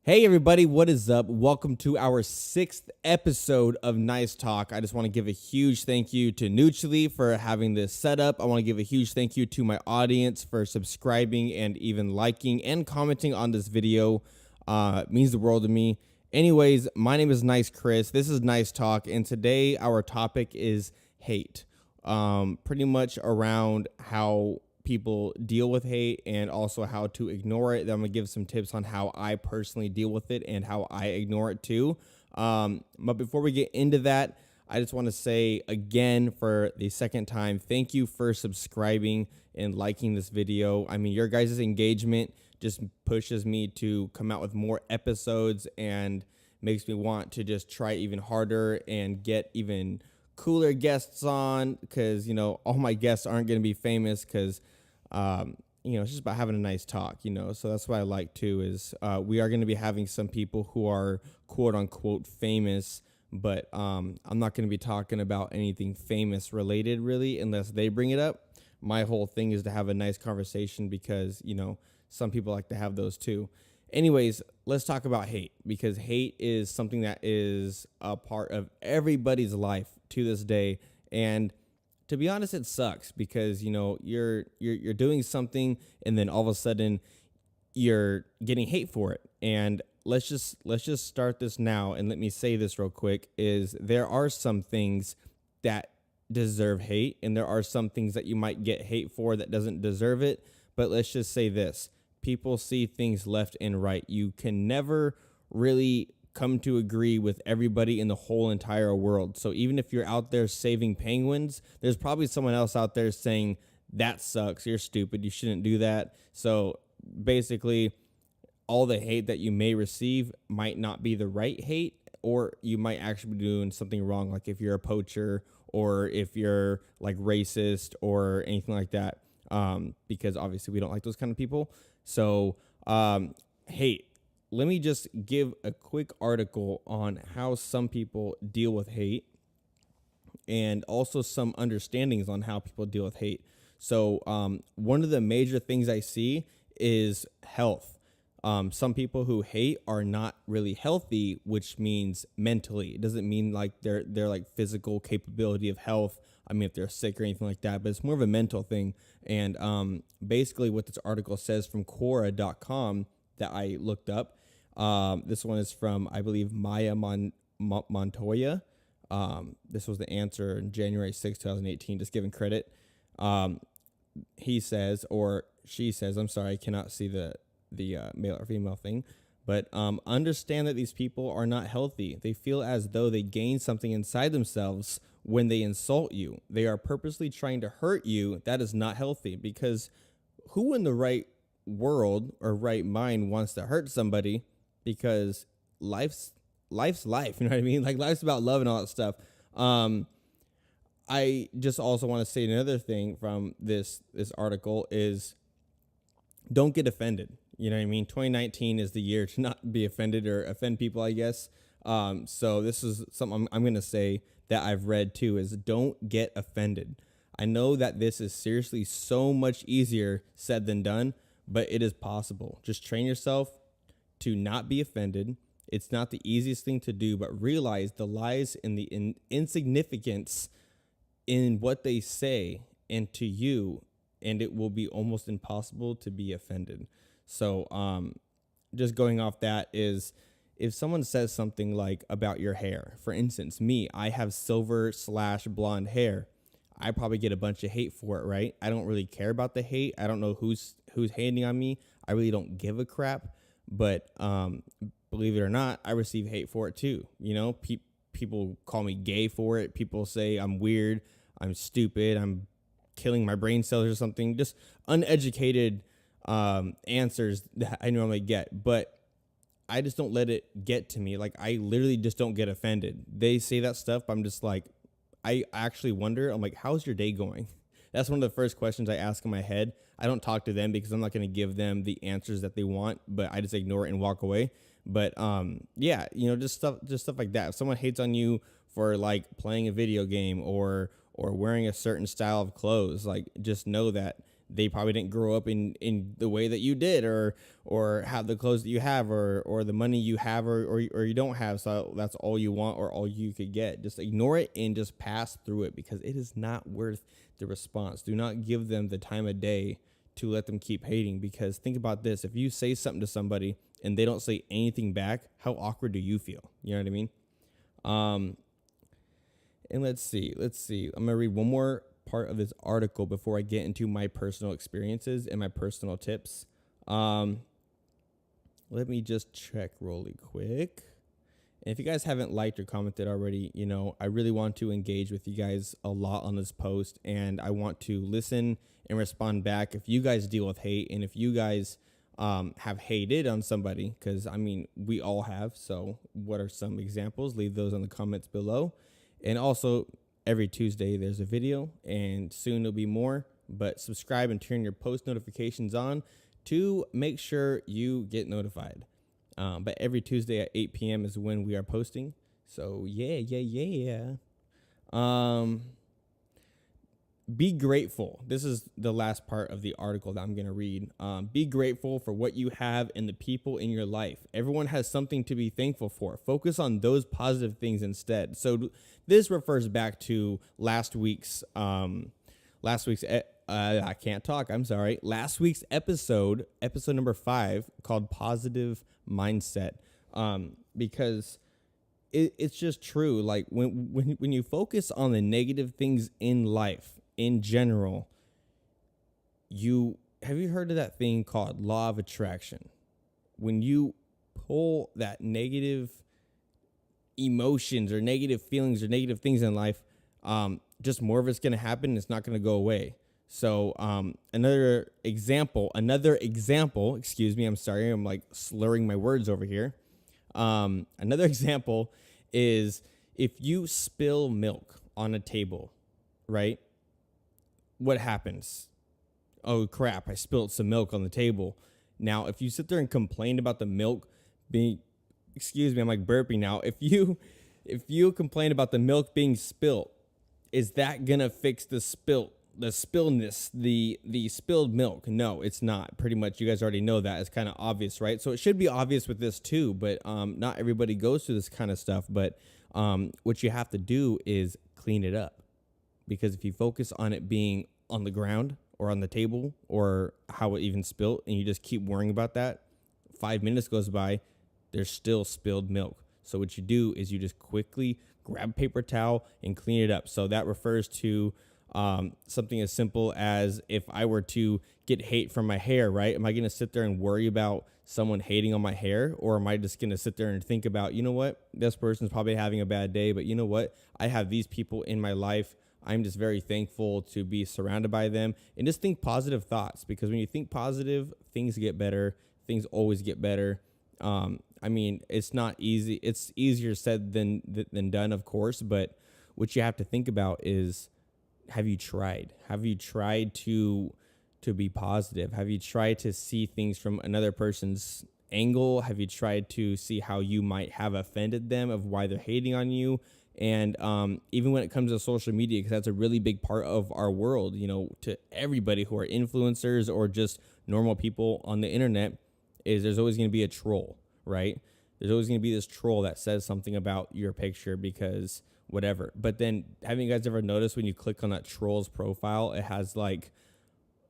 Hey everybody, what is up? Welcome to our 6th episode of Niicetalk. I just want to give a huge thank you to NIICECHRIS for having this set up. I want to give a huge thank you to my audience for subscribing and even liking and commenting on this video. It means the world to me. Anyways, my name is NIICECHRIS. This is Niicetalk, and today our topic is hate. Pretty much around how people deal with hate and also how to ignore it. Then I'm gonna give some tips on how I personally deal with it and how I ignore it too. But before we get into that, I just want to say again for the second time, thank you for subscribing and liking this video. I mean, your guys' engagement just pushes me to come out with more episodes and makes me want to just try even harder and get even cooler guests on, because all my guests aren't going to be famous, because it's just about having a nice talk, so that's what I like too, is we are going to be having some people who are quote unquote famous, but I'm not going to be talking about anything famous related really unless they bring it up. My whole thing is to have a nice conversation, because some people like to have those too. Anyways, let's talk about hate, because hate is something that is a part of everybody's life to this day. And to be honest, it sucks, because you're doing something and then all of a sudden you're getting hate for it. And let's just start this now, and let me say this real quick, is there are some things that deserve hate, and there are some things that you might get hate for that doesn't deserve it. But let's just say this: people see things left and right. You can never really come to agree with everybody in the whole entire world. So even if you're out there saving penguins, there's probably someone else out there saying, that sucks, you're stupid, you shouldn't do that. So basically, all the hate that you may receive might not be the right hate, or you might actually be doing something wrong, like if you're a poacher or if you're like racist or anything like that, because obviously we don't like those kind of people. So hate. Let me just give a quick article on how some people deal with hate, and also some understandings on how people deal with hate. So one of the major things I see is health. Some people who hate are not really healthy, which means mentally. It doesn't mean like they're like physical capability of health. I mean, if they're sick or anything like that, but it's more of a mental thing. And basically what this article says from Quora.com that I looked up, this one is from, I believe, Maya Montoya. This was the answer in January 6, 2018, just giving credit. He says, or she says, I'm sorry, I cannot see the male or female thing, but understand that these people are not healthy. They feel as though they gain something inside themselves when they insult you. They are purposely trying to hurt you. That is not healthy, because who in the right world or right mind wants to hurt somebody? Because life's life, you know what I mean? Like, life's about love and all that stuff. I just also want to say another thing from this article is, don't get offended. You know what I mean? 2019 is the year to not be offended or offend people, I guess. So this is something I'm going to say that I've read too, is don't get offended. I know that this is seriously so much easier said than done, but it is possible. Just train yourself to not be offended. It's not the easiest thing to do, but realize the lies and the insignificance in what they say and to you, and it will be almost impossible to be offended. So just going off that is, if someone says something like about your hair, for instance, me, I have silver/blonde hair. I probably get a bunch of hate for it, right? I don't really care about the hate. I don't know who's hating on me. I really don't give a crap. But believe it or not, I receive hate for it too. People call me gay for it. People say I'm weird, I'm stupid, I'm killing my brain cells or something. Just uneducated answers that I normally get. But I just don't let it get to me. Like, I literally just don't get offended. They say that stuff, but I'm just like, I actually wonder, I'm like, how's your day going? That's one of the first questions I ask in my head. I don't talk to them because I'm not going to give them the answers that they want, but I just ignore it and walk away. But yeah, just stuff like that. If someone hates on you for like playing a video game or wearing a certain style of clothes, like, just know that they probably didn't grow up in the way that you did, or have the clothes that you have, or the money you have, or you don't have. So that's all you want or all you could get. Just ignore it and just pass through it, because it is not worth the response. Do not give them the time of day to let them keep hating. Because think about this: if you say something to somebody and they don't say anything back, how awkward do you feel? You know what I mean? And let's see. I'm gonna read one more part of this article before I get into my personal experiences and my personal tips. Let me just check really quick. And if you guys haven't liked or commented already, I really want to engage with you guys a lot on this post, and I want to listen and respond back if you guys deal with hate, and if you guys have hated on somebody, because we all have. So what are some examples? Leave those in the comments below. And also, every Tuesday there's a video, and soon there'll be more. But subscribe and turn your post notifications on to make sure you get notified. But every Tuesday at 8 p.m. is when we are posting. So yeah. Be grateful. This is the last part of the article that I'm going to read. Be grateful for what you have and the people in your life. Everyone has something to be thankful for. Focus on those positive things instead. So this refers back to last week's Last week's episode number 5, called Positive Mindset. Because it's just true. Like when you focus on the negative things in life in general, have you heard of that thing called law of attraction? When you pull that negative emotions or negative feelings or negative things in life, just more of it's going to happen. It's not going to go away. So another example, excuse me, I'm sorry, I'm like slurring my words over here. Another example is if you spill milk on a table, right? What happens? Oh crap, I spilled some milk on the table. Now, if you sit there and complain about the milk being, excuse me, I'm like burping now. If you complain about the milk being spilt, is that gonna fix the spillness, the spilled milk? No, it's not. Pretty much, you guys already know that. It's kind of obvious, right? So it should be obvious with this too, but not everybody goes through this kind of stuff. But what you have to do is clean it up, because if you focus on it being on the ground or on the table or how it even spilled, and you just keep worrying about that, 5 minutes goes by, there's still spilled milk. So what you do is you just quickly grab a paper towel and clean it up. So that refers to something as simple as if I were to get hate from my hair, right? Am I going to sit there and worry about someone hating on my hair? Or am I just going to sit there and think about, you know what, this person's probably having a bad day, but you know what, I have these people in my life. I'm just very thankful to be surrounded by them, and just think positive thoughts, because when you think positive, things get better. Things always get better. It's not easy. It's easier said than done, of course. But what you have to think about is, have you tried? Have you tried to be positive? Have you tried to see things from another person's angle? Have you tried to see how you might have offended them, of why they're hating on you? And even when it comes to social media, because that's a really big part of our world, to everybody who are influencers or just normal people on the internet, is there's always going to be a troll, right? There's always going to be this troll that says something about your picture because whatever. But then, haven't you guys ever noticed when you click on that troll's profile, it has like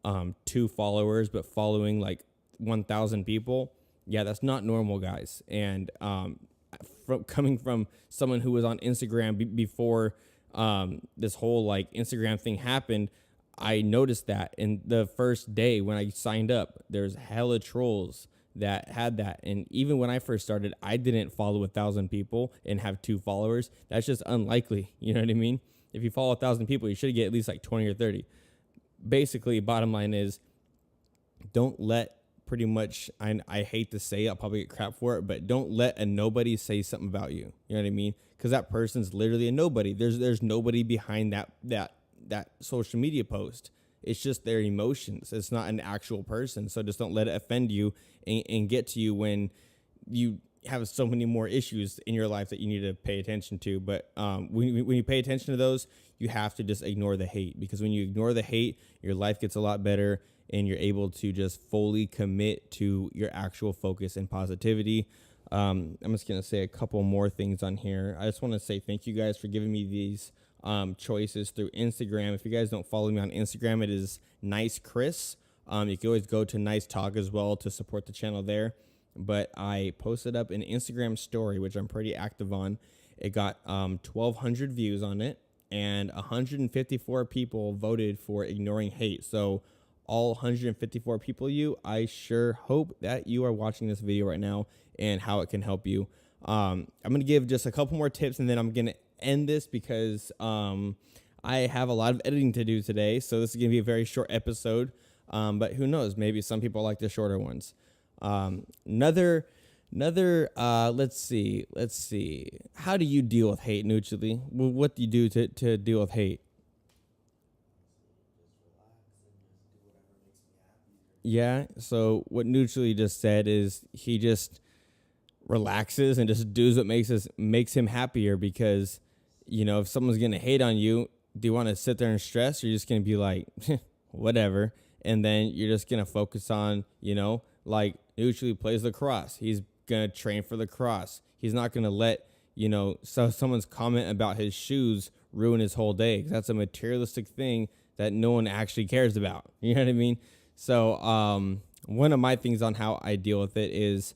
2 followers, but following like 1,000 people? Yeah, that's not normal, guys. And coming from someone who was on Instagram before this whole like Instagram thing happened, I noticed that in the first day when I signed up, there's hella trolls that had that. And even when I first started, I didn't follow 1,000 people and have 2 followers. That's just unlikely. You know what I mean? If you follow 1,000 people, you should get at least like 20 or 30. Basically, bottom line is, don't let pretty much, I hate to say it, I'll probably get crap for it, but don't let a nobody say something about you. You know what I mean? Because that person's literally a nobody. There's nobody behind that social media post. It's just their emotions. It's not an actual person. So just don't let it offend you and get to you when you have so many more issues in your life that you need to pay attention to. But when you pay attention to those, you have to just ignore the hate, because when you ignore the hate, your life gets a lot better and you're able to just fully commit to your actual focus and positivity. I'm just going to say a couple more things on here. I just want to say thank you guys for giving me these choices through Instagram. If you guys don't follow me on Instagram, it is NIICECHRIS. You can always go to Niicetalk as well to support the channel there. But I posted up an Instagram story, which I'm pretty active on. It got 1,200 views on it, and 154 people voted for ignoring hate. So all 154 people, I sure hope that you are watching this video right now and how it can help you. I'm going to give just a couple more tips, and then I'm going to end this because I have a lot of editing to do today. So this is going to be a very short episode. But who knows? Maybe some people like the shorter ones. Let's see. How do you deal with hate, Nucci? What do you do to deal with hate? Yeah. So what Nucci just said is he just relaxes and just does what makes him happier, because, if someone's going to hate on you, do you want to sit there and stress, or you're just going to be like, whatever. And then you're just going to focus on, like Nucci plays lacrosse. He's going to train for lacrosse. He's not going to let, someone's comment about his shoes ruin his whole day. 'Cause that's a materialistic thing that no one actually cares about. You know what I mean? So one of my things on how I deal with it is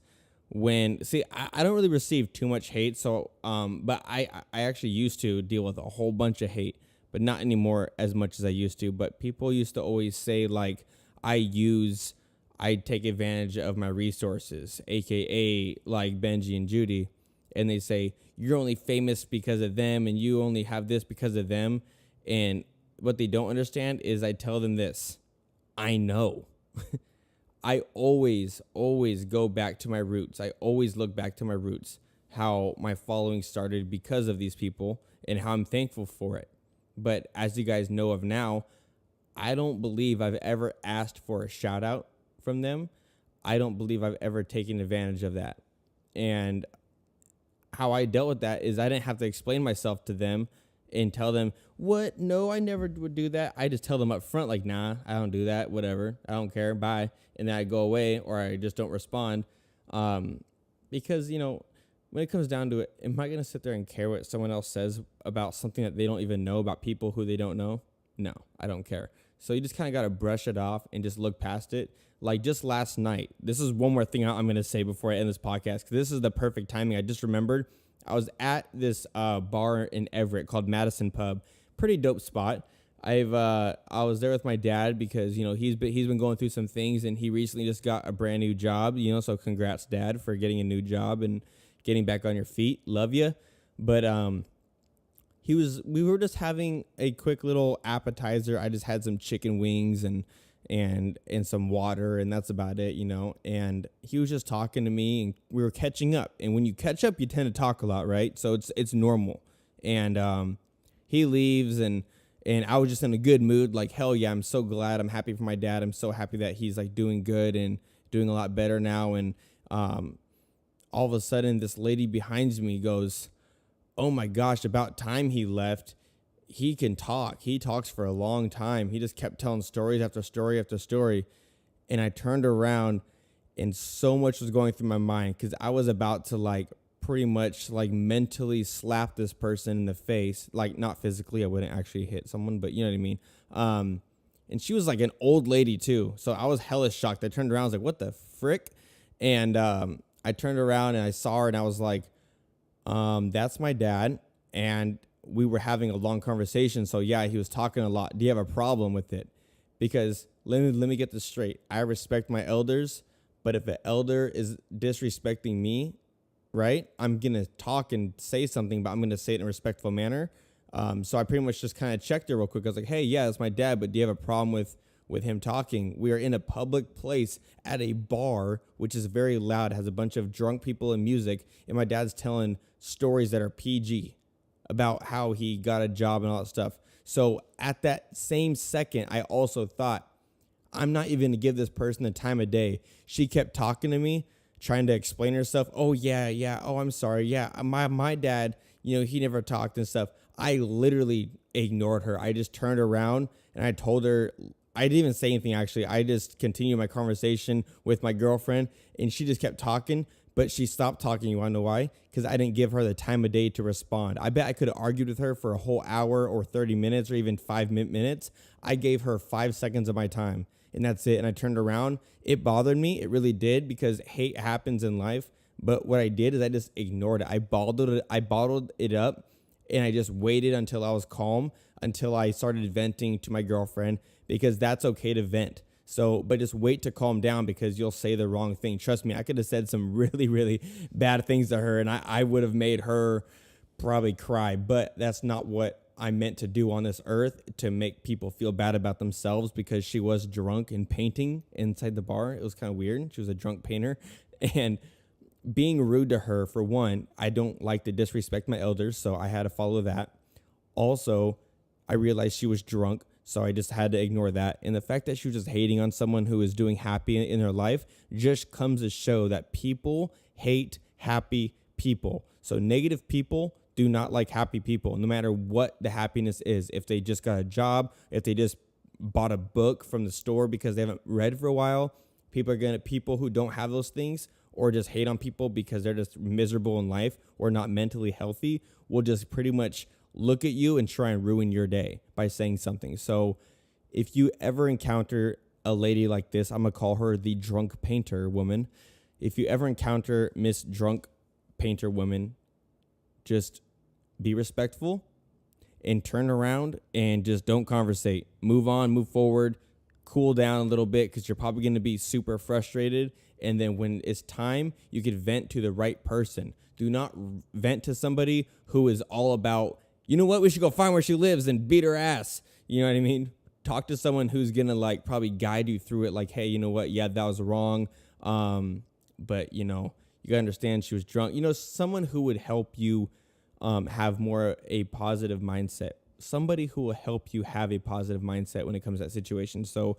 I don't really receive too much hate. So, but I actually used to deal with a whole bunch of hate, but not anymore as much as I used to. But people used to always say, like, I take advantage of my resources, aka like Benji and Judy. And they say, you're only famous because of them, and you only have this because of them. And what they don't understand is I tell them this: I know. I always go back to my roots. I always look back to my roots, how my following started because of these people and how I'm thankful for it. But as you guys know of now, I don't believe I've ever asked for a shout out from them. I don't believe I've ever taken advantage of that. And how I dealt with that is I didn't have to explain myself to them and tell them, what? No, I never would do that. I just tell them up front, like, nah, I don't do that. Whatever. I don't care. Bye. And then I go away, or I just don't respond. Because, when it comes down to it, am I going to sit there and care what someone else says about something that they don't even know, about people who they don't know? No, I don't care. So you just kind of got to brush it off and just look past it. Like just last night, this is one more thing I'm going to say before I end this podcast, because this is the perfect timing. I just remembered I was at this bar in Everett called Madison Pub. Pretty dope spot. I was there with my dad because, he's been going through some things, and he recently just got a brand new job, so congrats, Dad, for getting a new job and getting back on your feet. Love you. But we were just having a quick little appetizer. I just had some chicken wings and some water, and that's about it, and he was just talking to me, and we were catching up. And when you catch up, you tend to talk a lot, right? So it's normal. And he leaves, and I was just in a good mood, like, hell yeah, I'm so glad. I'm happy for my dad. I'm so happy that he's like doing good and doing a lot better now. And all of a sudden, this lady behind me goes, oh my gosh, about time he left. He can talk. He talks for a long time. He just kept telling stories after story after story. And I turned around, and so much was going through my mind, because I was about to pretty much mentally slap this person in the face. Like, not physically, I wouldn't actually hit someone, but you know what I mean? And she was like an old lady too. So I was hella shocked. I turned around, I was like, what the frick? And I turned around and I saw her, and I was like, that's my dad. And we were having a long conversation. So yeah, he was talking a lot. Do you have a problem with it? Because let me get this straight. I respect my elders, but if an elder is disrespecting me, right, I'm going to talk and say something, but I'm going to say it in a respectful manner. So I pretty much just kind of checked her real quick. I was like, hey, yeah, that's my dad, but do you have a problem with him talking? We are in a public place at a bar, which is very loud, has a bunch of drunk people and music, and my dad's telling stories that are PG about how he got a job and all that stuff. So at that same second, I also thought, I'm not even going to give this person the time of day. She kept talking to me, trying to explain herself. Oh, yeah. Oh, I'm sorry. Yeah, my dad, he never talked and stuff. I literally ignored her. I just turned around and I told her, I didn't even say anything, actually. I just continued my conversation with my girlfriend, and she just kept talking, but she stopped talking. You want to know why? Because I didn't give her the time of day to respond. I bet I could have argued with her for a whole hour or 30 minutes or even 5 minutes. I gave her 5 seconds of my time, and that's it. And I turned around. It bothered me. It really did, because hate happens in life. But what I did is I just ignored it. I bottled it up, and I just waited until I was calm, until I started venting to my girlfriend, because that's okay to vent. So, but just wait to calm down, because you'll say the wrong thing. Trust me, I could have said some really, really bad things to her, and I would have made her probably cry. But that's not what I meant to do on this earth, to make people feel bad about themselves, because she was drunk and painting inside the bar. It was kind of weird. She was a drunk painter. And being rude to her, for one, I don't like to disrespect my elders, so I had to follow that. Also, I realized she was drunk, so I just had to ignore that. And the fact that she was just hating on someone who is doing happy in their life just comes to show that people hate happy people. So negative people do not like happy people, no matter what the happiness is. If they just got a job, if they just bought a book from the store because they haven't read for a while, people who don't have those things, or just hate on people because they're just miserable in life or not mentally healthy, will just pretty much look at you and try and ruin your day by saying something. So if you ever encounter a lady like this, I'm going to call her the drunk painter woman. If you ever encounter Miss Drunk Painter Woman, just be respectful and turn around and just don't conversate. Move on, move forward, cool down a little bit, because you're probably going to be super frustrated. And then when it's time, you can vent to the right person. Do not vent to somebody who is all about, you know what, we should go find where she lives and beat her ass. You know what I mean? Talk to someone who's going to like probably guide you through it. Like, hey, you know what? Yeah, that was wrong. But you know, you gotta understand she was drunk. You know, someone who would help you have more a positive mindset. Somebody who will help you have a positive mindset when it comes to that situation. So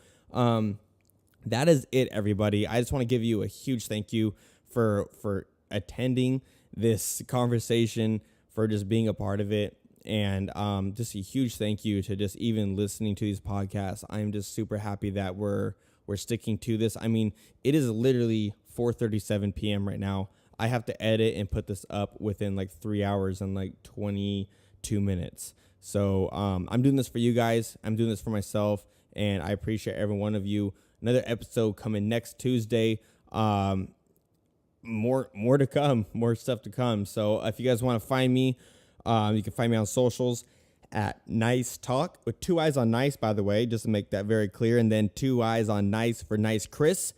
that is it, everybody. I just want to give you a huge thank you for attending this conversation, for just being a part of it. And just a huge thank you to just even listening to these podcasts. I'm just super happy that we're sticking to this. I mean, it is literally 4:37 p.m. right now. I have to edit and put this up within like 3 hours and like 22 minutes. So I'm doing this for you guys. I'm doing this for myself, and I appreciate every one of you. Another episode coming next Tuesday. More to come, more stuff to come. So if you guys want to find me, you can find me on socials at Niicetalk, with 2 eyes on Nice, by the way, just to make that very clear, and then 2 eyes on Nice for NIICECHRIS.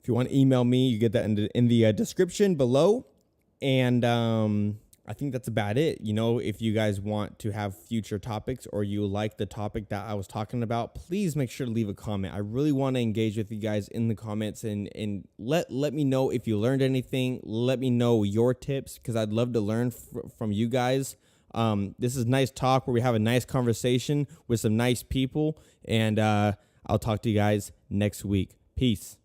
If you want to email me, you get that in the description below. And I think that's about it. You know, if you guys want to have future topics, or you like the topic that I was talking about, please make sure to leave a comment. I really want to engage with you guys in the comments, and let me know if you learned anything. Let me know your tips, because I'd love to learn from you guys. This is Nice Talk, where we have a nice conversation with some nice people, and I'll talk to you guys next week. Peace.